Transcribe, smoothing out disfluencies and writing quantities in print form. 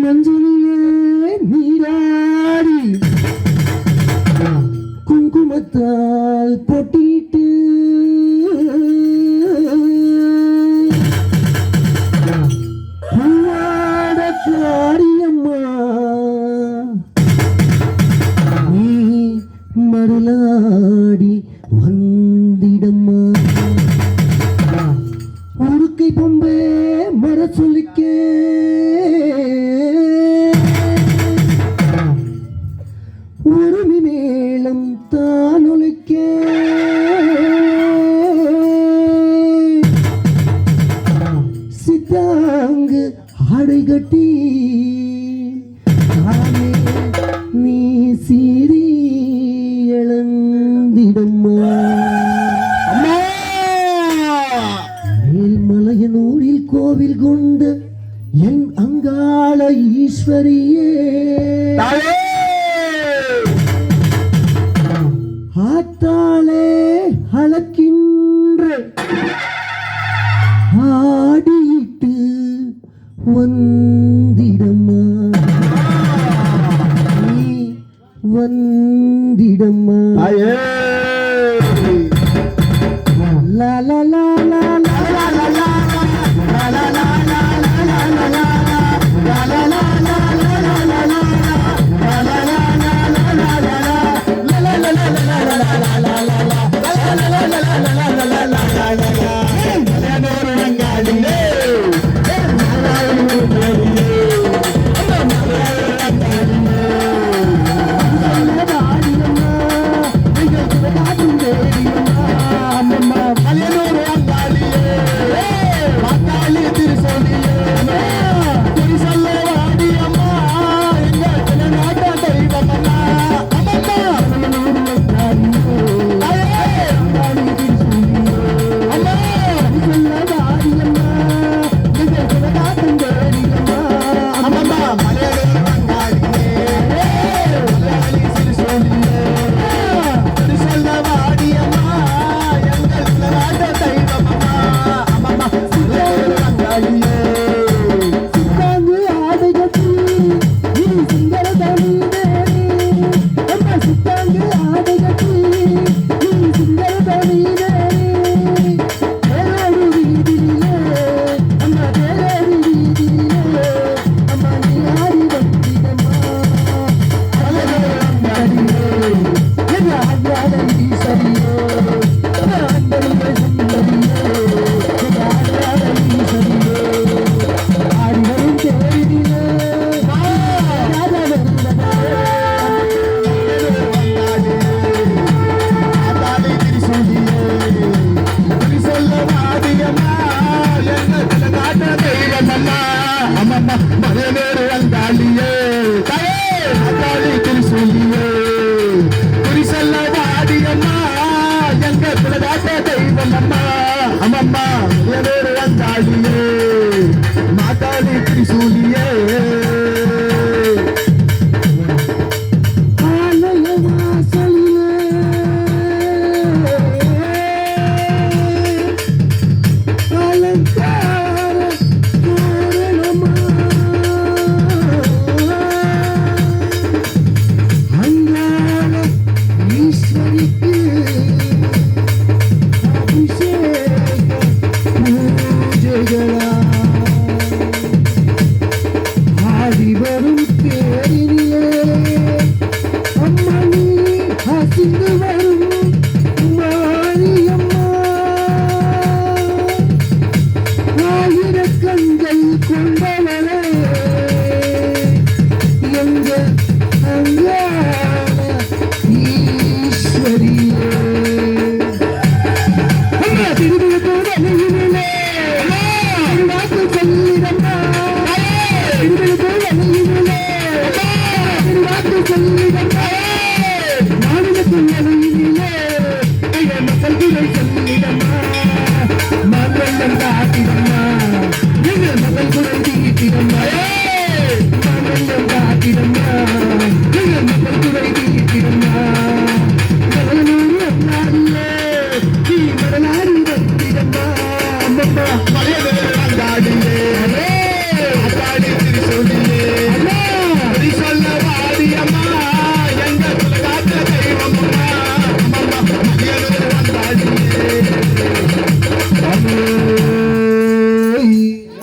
மஞ்சளிலே நீராடி குங்குமத்தால் பொட்டிட்டு பூவாட காரியம்மா நீ மருளாடி வந்திடம்மா உருக்கை பொம்பே மர சொல்லிக்கே உருமி மேளம் தானொலிக்க சித்தாங்கு ஆடை கட்டி தானே நீ சீறி இழந்திடம்மா மேல்மலையனூரில் கோவில் கொண்ட என் அங்காள ஈஸ்வரியே ஆத்தாளே அளக்கின்ற ஆடியிட்டு வந்திடம்மா நீ வந்திடம்மா லா லா லா லா லா லா லா அதனோடு வந்தாளியே தாயே சொல்லியே குறி சொல்ல வாடியம்மா எங்க குலதாச தெய்வம் அம்மா அம்மம்மா அதனோடு வந்தாளியே மாதாளி திரிசூலியே வரும் பேரிலே அம்மணி அசிந்து வரும் மாரியம்மா ஆயிரக்கண்கள் கொண்டவளே எங்க அங்கான ஈஸ்வரியே அம்மா திருவிழத்தோட அணையிலே வாக்கு சொல்லிடம்மா திருவிழத்தோட அணையிலே வாக்கு சொல்லிடம்மா